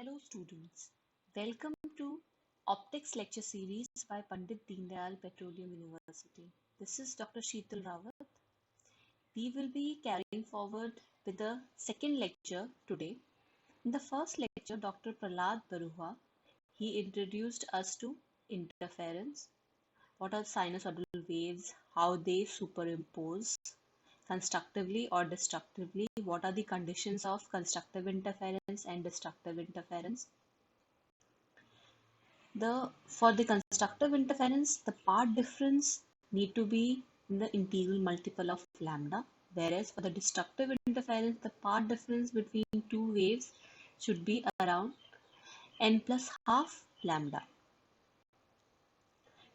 Hello students, welcome to Optics lecture series by Pandit Deendayal Petroleum University. This is Dr. Sheetal Rawat. We will be carrying forward with the second lecture today. In the first lecture, Dr. Prahlad Baruha, he introduced us to interference, what are sinusoidal waves, how they superimpose constructively or destructively, what are the conditions of constructive interference and destructive interference. For the constructive interference, the path difference need to be in the integral multiple of lambda, whereas for the destructive interference, the path difference between two waves should be around n plus half lambda.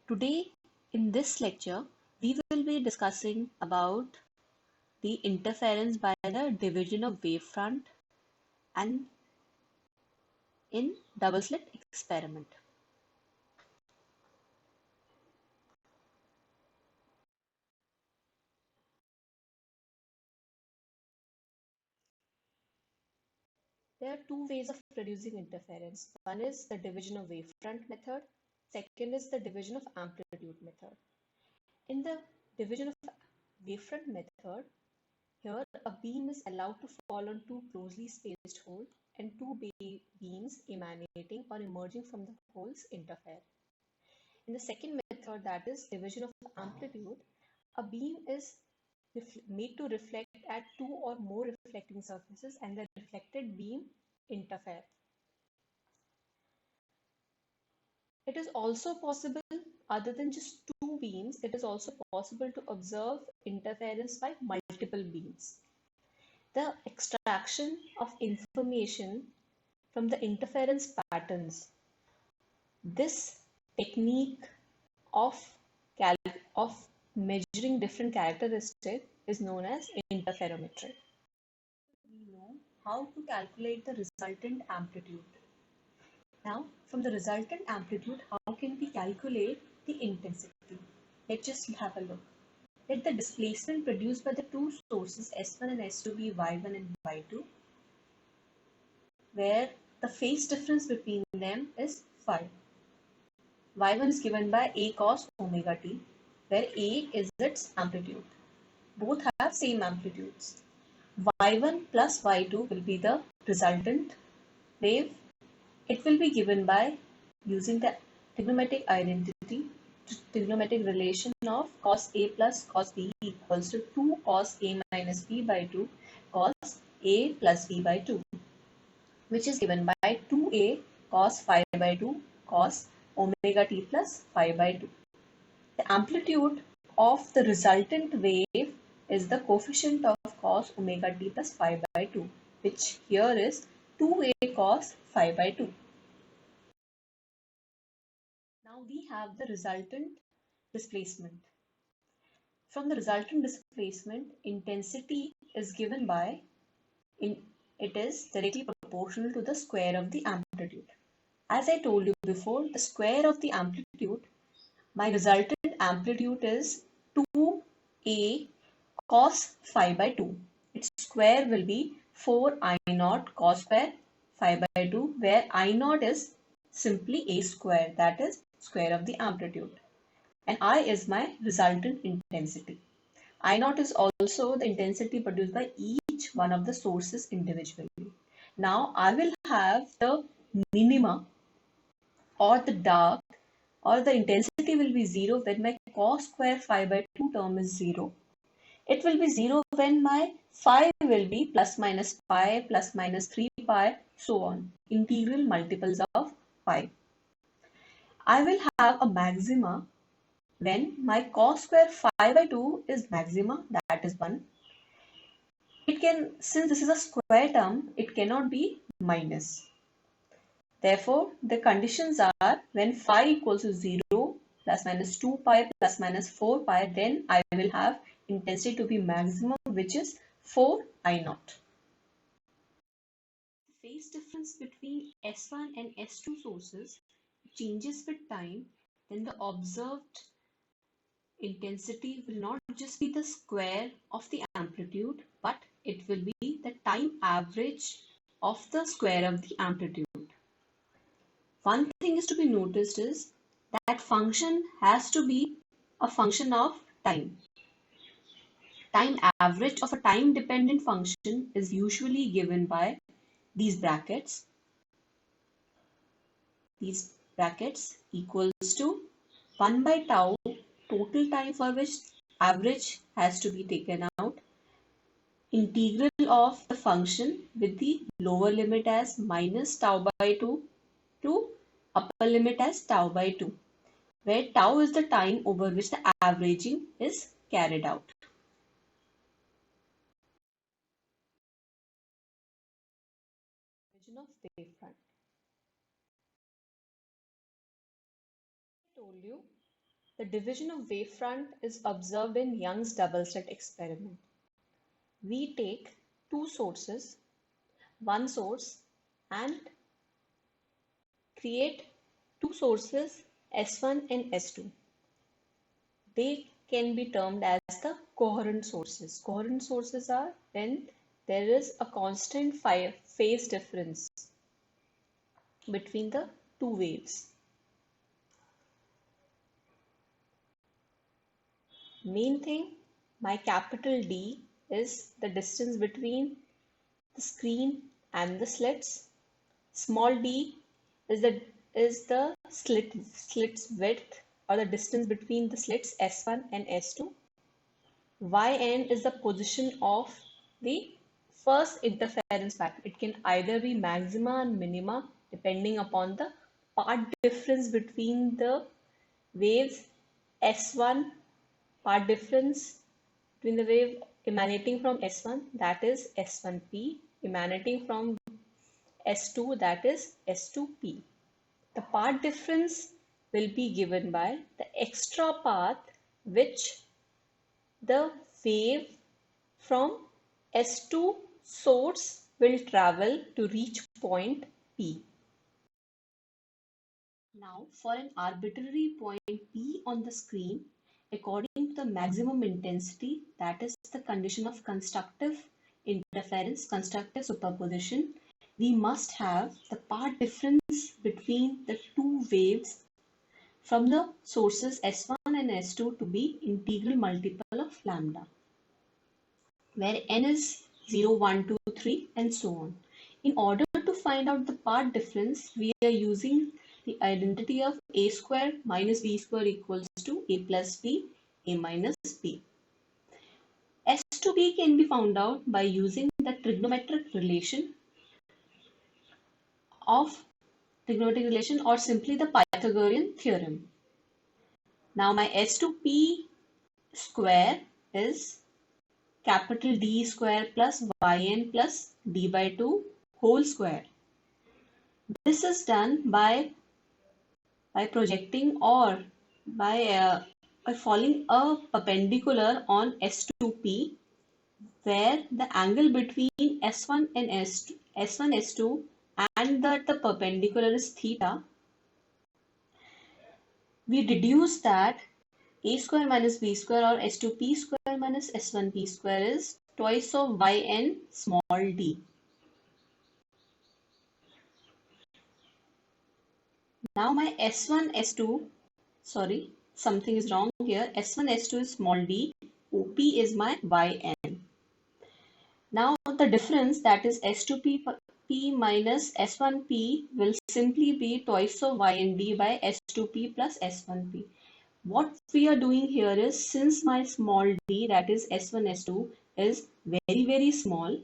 Today, in this lecture, we will be discussing about the interference by the division of wavefront and in double slit experiment. There are two ways of producing interference. One is the division of wavefront method. Second is the division of amplitude method. In the division of wavefront method, here a beam is allowed to fall on two closely spaced holes and two beams emanating or emerging from the holes interfere. In the second method, that is division of amplitude, a beam is made to reflect at two or more reflecting surfaces and the reflected beam interfere. It is also possible, other than just two beams, it is also possible to observe interference by multiple beams. The extraction of information from the interference patterns. This technique of measuring different characteristics is known as interferometry. We know how to calculate the resultant amplitude. Now, from the resultant amplitude, how can we calculate the intensity? Let's just have a look. Let the displacement produced by the two sources S1 and S2 be Y1 and Y2, where the phase difference between them is phi. Y1 is given by A cos omega t, where A is its amplitude. Both have same amplitudes. Y1 plus Y2 will be the resultant wave. It will be given by using the trigonometric identity, trigonometric relation of cos A plus cos B equals to 2 cos A minus B by 2 cos A plus B by 2, which is given by 2A cos phi by 2 cos omega t plus phi by 2. The amplitude of the resultant wave is the coefficient of cos omega t plus phi by 2, which here is 2A cos phi by 2. Now we have the resultant displacement. From the resultant displacement, intensity is given by, it is directly proportional to the square of the amplitude. As I told you before, the square of the amplitude, my resultant amplitude is 2A cos phi by 2. Its square will be 4 I naught cos square phi by 2, where I naught is simply A square, that is square of the amplitude, and I is my resultant intensity. I naught is also the intensity produced by each one of the sources individually. Now I will have the minima or the dark or the intensity will be 0 when my cos square phi by 2 term is 0. It will be 0 when my phi will be plus minus pi, plus minus 3 pi, so on, integral multiples of pi. I will have a maxima when my cos square phi by 2 is maxima, that is 1. It can, since this is a square term, it cannot be minus. Therefore, the conditions are when phi equals to 0, plus minus 2 pi, plus minus 4 pi, then I will have intensity to be maximum, which is 4 I naught. The phase difference between S1 and S2 sources changes with time, then the observed intensity will not just be the square of the amplitude, but it will be the time average of the square of the amplitude. One thing is to be noticed is that function has to be a function of time. Time average of a time dependent function is usually given by these brackets. These brackets equals to 1 by tau, total time for which average has to be taken out, integral of the function with the lower limit as minus tau by 2 to upper limit as tau by 2, where tau is the time over which the averaging is carried out. Division of wavefront. I told you the division of wavefront is observed in Young's double slit experiment. We take two sources, one source, and create two sources S1 and S2. They can be termed as the coherent sources. Coherent sources are when there is a constant phase difference between the two waves. Main thing, my capital D is the distance between the screen and the slits. Small d is the slits width or the distance between the slits S1 and S2. Yn is the position of the first interference factor. It can either be maxima and minima depending upon the path difference between the waves. S1 path difference between the wave emanating from S1, that is S1p, emanating from S2, that is S2p. The path difference will be given by the extra path which the wave from S2 source will travel to reach point P. Now, for an arbitrary point P on the screen, according to the maximum intensity, that is the condition of constructive interference, constructive superposition, we must have the path difference between the two waves from the sources S1 and S2 to be integral multiple of lambda, where n is 0, 1, 2, 3 and so on. In order to find out the path difference, we are using the identity of a square minus b square equals to a plus b, a minus b. S to b can be found out by using the trigonometric relation or simply the Pythagorean theorem. Now my S to p square is capital D square plus yn plus d by 2 whole square. This is done by projecting or by following a perpendicular on S2P, where the angle between S1 and S1, S2 and the perpendicular is theta. We deduce that a square minus b square or S2P square minus S1P square is twice of yn small d. Now my S1, S2, sorry, something is wrong here. S1, S2 is small d, OP is my yn. Now the difference, that is S2P P minus S1P, will simply be twice of YND by S2P plus S1P. What we are doing here is, since my small d, that is S1, S2, is very, very small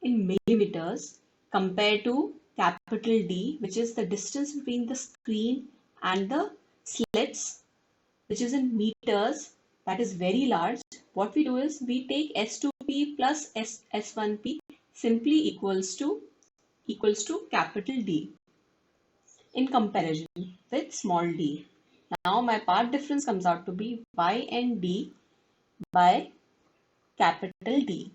in millimeters compared to capital D, which is the distance between the screen and the slits, which is in meters, that is very large. What we do is we take S2P plus S1P simply equals to capital D in comparison with small d. Now my path difference comes out to be y and d by capital D.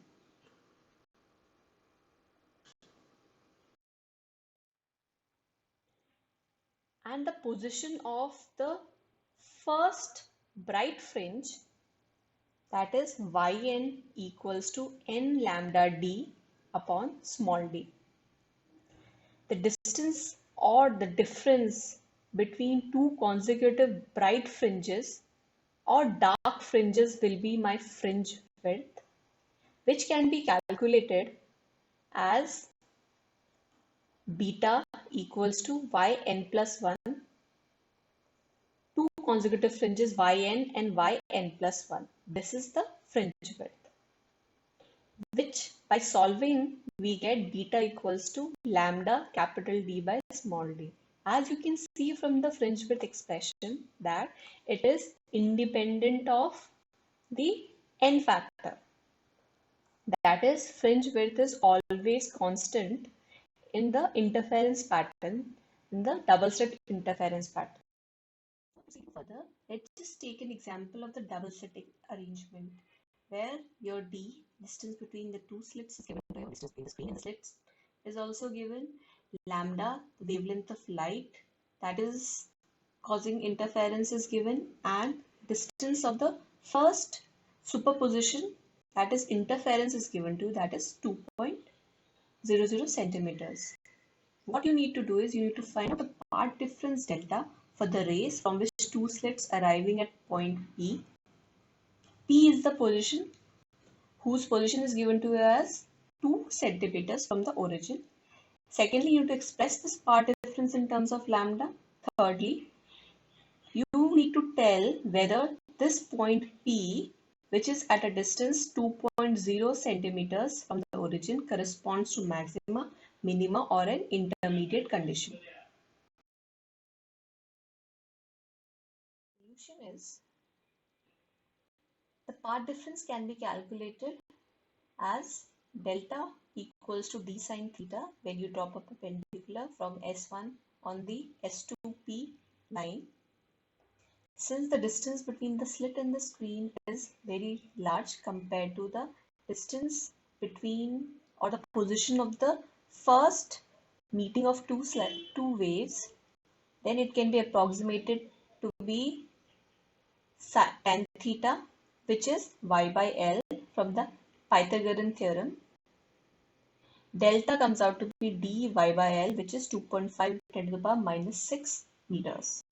And the position of the first bright fringe, that is yn equals to n lambda d upon small d. The distance or the difference between two consecutive bright fringes or dark fringes will be my fringe width, which can be calculated as beta equals to yn plus 1, two consecutive fringes yn and yn plus 1. This is the fringe width, which by solving we get beta equals to lambda capital D by small d. As you can see from the fringe width expression that it is independent of the n factor. That is, fringe width is always constant in the interference pattern, in the double slit interference pattern. Further, let's just take an example of the double slit arrangement where your D, distance between the two slits, is given by your distance between the screen and the slits, is also given. Lambda, the wavelength of light that is causing interference, is given, and distance of the first superposition, that is interference, is given to, that is 2.00 centimeters. What you need to do is you need to find out the path difference delta for the rays from which two slits arriving at point P. P is the position whose position is given to you as 2 centimeters from the origin. Secondly, you need to express this path difference in terms of lambda. Thirdly, you need to tell whether this point P, which is at a distance 2.0 centimeters from the origin, corresponds to maxima, minima, or an intermediate condition. The solution is the path difference can be calculated as delta equals to d sine theta when you drop a perpendicular from S1 on the S2P line. Since the distance between the slit and the screen is very large compared to the distance between or the position of the first meeting of two waves, then it can be approximated to be tan theta, which is y by L from the Pythagorean theorem. Delta comes out to be dy by L, which is 2.5 10 to the power minus 6 meters.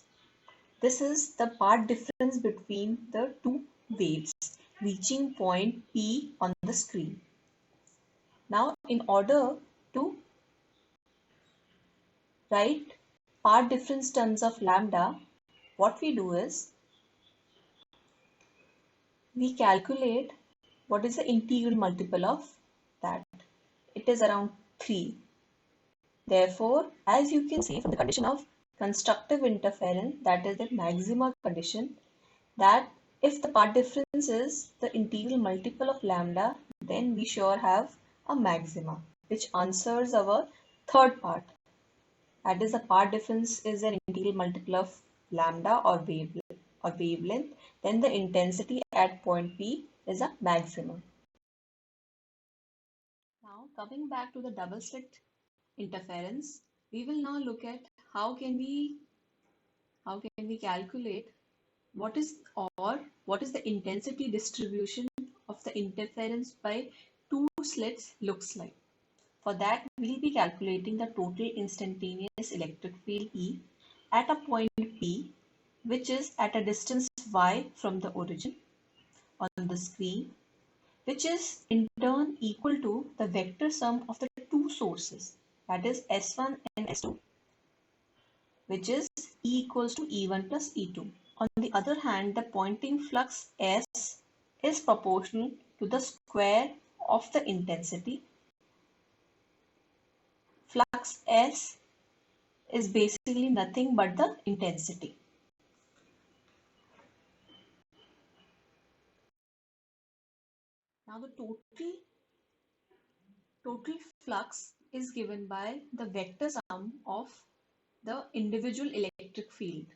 This is the path difference between the two waves reaching point P on the screen. Now, in order to write path difference terms of lambda, what we do is we calculate what is the integral multiple of that. It is around 3. Therefore, as you can see from the condition of constructive interference, that is the maxima condition, that if the path difference is the integral multiple of lambda, then we sure have a maxima, which answers our third part. That is, the path difference is an integral multiple of lambda or wavelength, then the intensity at point P is a maximum. Now, coming back to the double slit interference, we will now look at how can we calculate what is the intensity distribution of the interference by two slits looks like. For that, we will be calculating the total instantaneous electric field E at a point P, which is at a distance y from the origin on the screen, which is in turn equal to the vector sum of the two sources, that is S1 and S2, which is E equals to E1 plus E2. On the other hand, the Poynting flux S is proportional to the square of the intensity. Flux S is basically nothing but the intensity. Now the total flux is given by the vector sum of the individual electric field.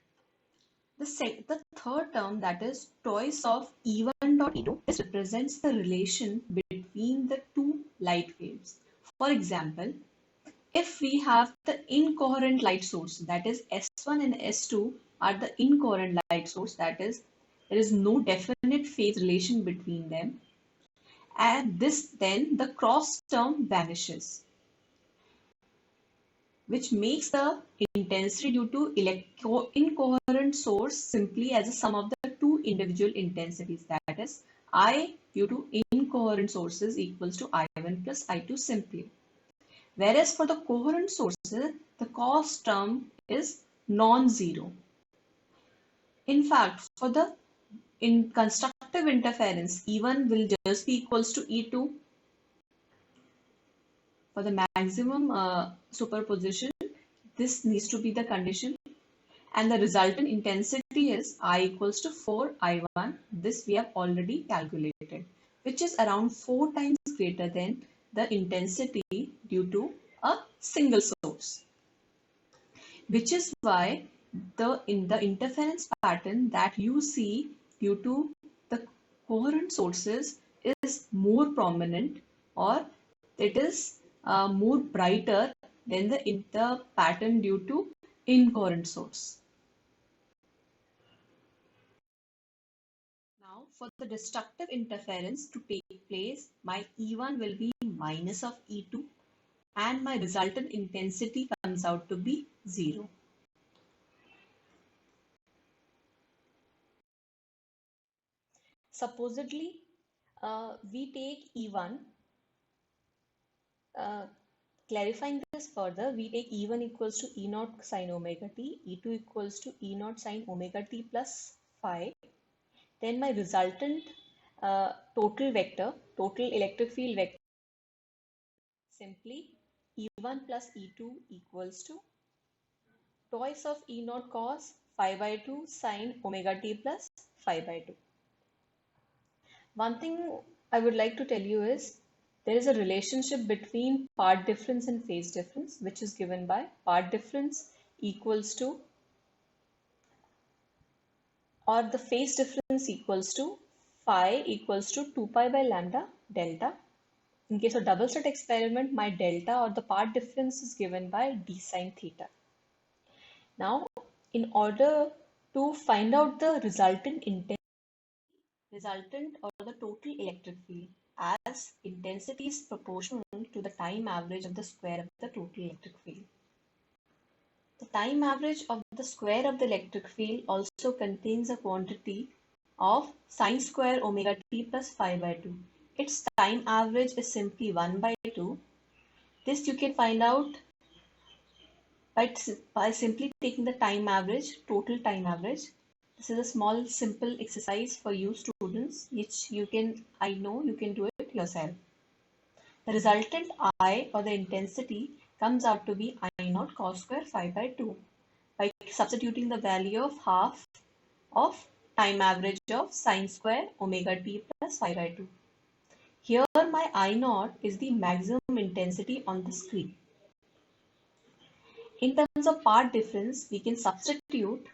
The third term, that is twice of E1 dot E2, this represents the relation between the two light waves. For example, if we have the incoherent light source, that is S1 and S2 are the incoherent light source, that is there is no definite phase relation between them, and then the cross term vanishes. which makes the intensity due to incoherent source simply as a sum of the two individual intensities. That is, I due to incoherent sources equals to I1 plus I2 simply. Whereas for the coherent sources, the cos term is non-zero. In fact, for the in constructive interference, E1 will just be equals to E2. For the maximum superposition, this needs to be the condition. And the resultant intensity is I equals to 4I1. This we have already calculated, which is around 4 times greater than the intensity due to a single source. Which is why in the interference pattern that you see due to the coherent sources is more prominent, or it is more brighter than the pattern due to incoherent source. Now, for the destructive interference to take place, my E1 will be minus of E2 and my resultant intensity comes out to be 0. Supposedly, we take E1, clarifying this further, we take E1 equals to E naught sine omega t, E2 equals to E naught sine omega t plus phi. Then my resultant total electric field vector, simply E1 plus E2 equals to twice of E naught cos phi by 2 sine omega t plus phi by 2. One thing I would like to tell you is there is a relationship between part difference and phase difference, which is given by part difference equals to, or the phase difference equals to phi equals to 2 pi by lambda delta. In case of double slit experiment, my delta or the part difference is given by d sine theta. Now, in order to find out the resultant or the total electric field, as intensity is proportional to the time average of the square of the total electric field. The time average of the square of the electric field also contains a quantity of sine square omega t plus phi by 2. Its time average is simply 1 by 2. This you can find out by simply taking the time average, total time average. This is a small simple exercise for you students, which I know you can do it yourself. The resultant I, or the intensity, comes out to be I naught cos square phi by 2 by substituting the value of half of time average of sine square omega t plus phi by 2. Here my I naught is the maximum intensity on the screen. In terms of part difference, we can substitute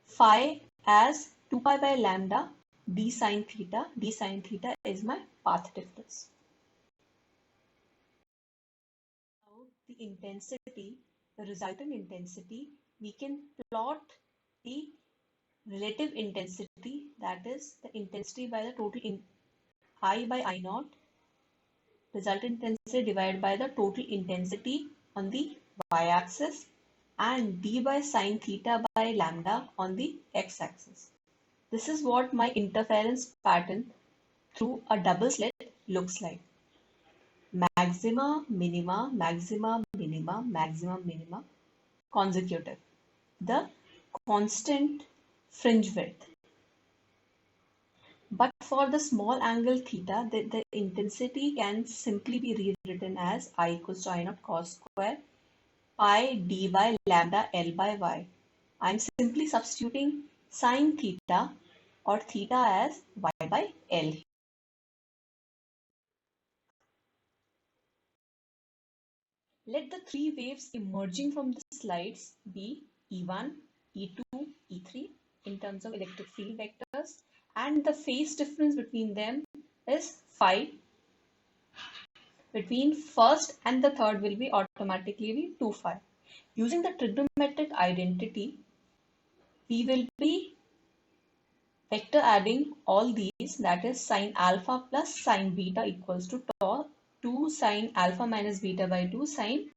phi as 2 pi by lambda d sine theta. D sine theta is my path difference. Now the intensity, the resultant intensity, we can plot the relative intensity, that is the intensity by the total I by I naught, resultant intensity divided by the total intensity on the y-axis, and d by sine theta by lambda on the x-axis. This is what my interference pattern through a double slit looks like. Maxima, minima, maxima, minima, maximum, minima, consecutive. The constant fringe width. But for the small angle theta, the intensity can simply be rewritten as I equals to I naught cos square pi d by lambda L by y. I am simply substituting sine theta or theta as y by L. Let the three waves emerging from the slides be E1, E2, E3 in terms of electric field vectors, and the phase difference between them is phi. Between first and the third will be automatically be 2 phi. Using the trigonometric identity, we will be vector adding all these, that is sine alpha plus sine beta equals to 2 sine alpha minus beta by 2 sine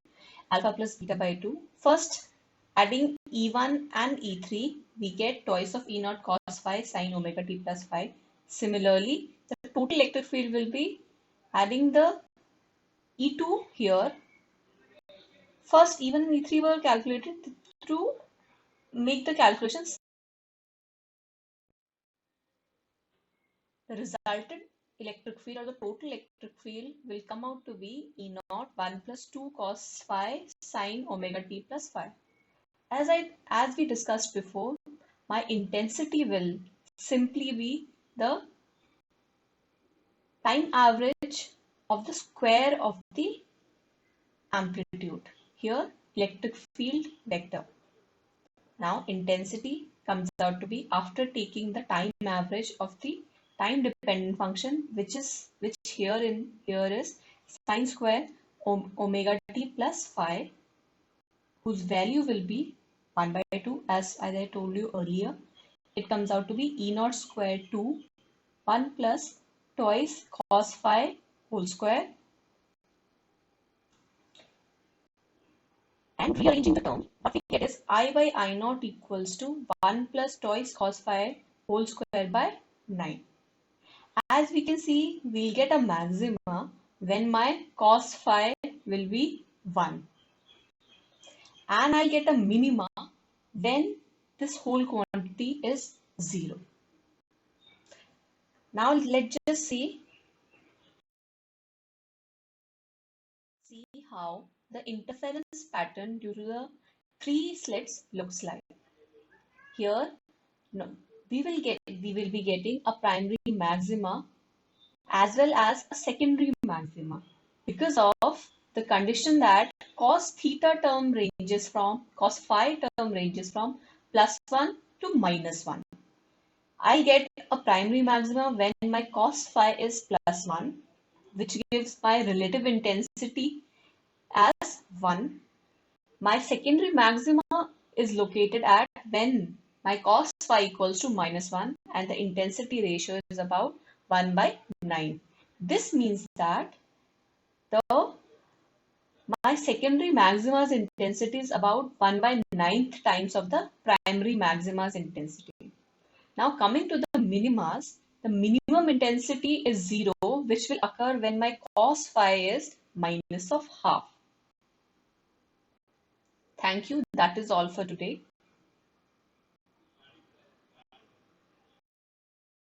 alpha plus beta by 2. First, adding E1 and E3, we get twice of E0 cos phi sine omega t plus phi. Similarly, the total electric field will be adding the E2 here. First, E1 and E3 were calculated to make the calculations. The resultant electric field or the total electric field will come out to be E0 1 plus 2 cos phi sine omega t plus phi. As we discussed before, my intensity will simply be the time average of the square of the amplitude. Here, electric field vector. Now, intensity comes out to be after taking the time average of the time dependent function, which here is sine square omega t plus phi, whose value will be 1 by 2, as I told you earlier. It comes out to be E0 square 2, 1 plus twice cos phi whole square. And rearranging the term, what we get is I by I0 equals to 1 plus twice cos phi whole square by 9. As we can see, we'll get a maxima when my cos phi will be 1. And I'll get a minima when this whole quantity is 0. Now let's just see how the interference pattern due to the 3 slits looks like. Here, no, we will be getting a primary maxima as well as a secondary maxima because of the condition that cos theta term ranges from cos phi term ranges from +1 to -1. I get a primary maxima when my cos phi is +1, which gives my relative intensity as 1. My secondary maxima is located at when my cos phi equals to -1 and the intensity ratio is about 1 by 9. This means that my secondary maxima's intensity is about 1 by 9th times of the primary maxima's intensity. Now coming to the minimas, the minimum intensity is 0, which will occur when my cos phi is minus of half. Thank you. That is all for today.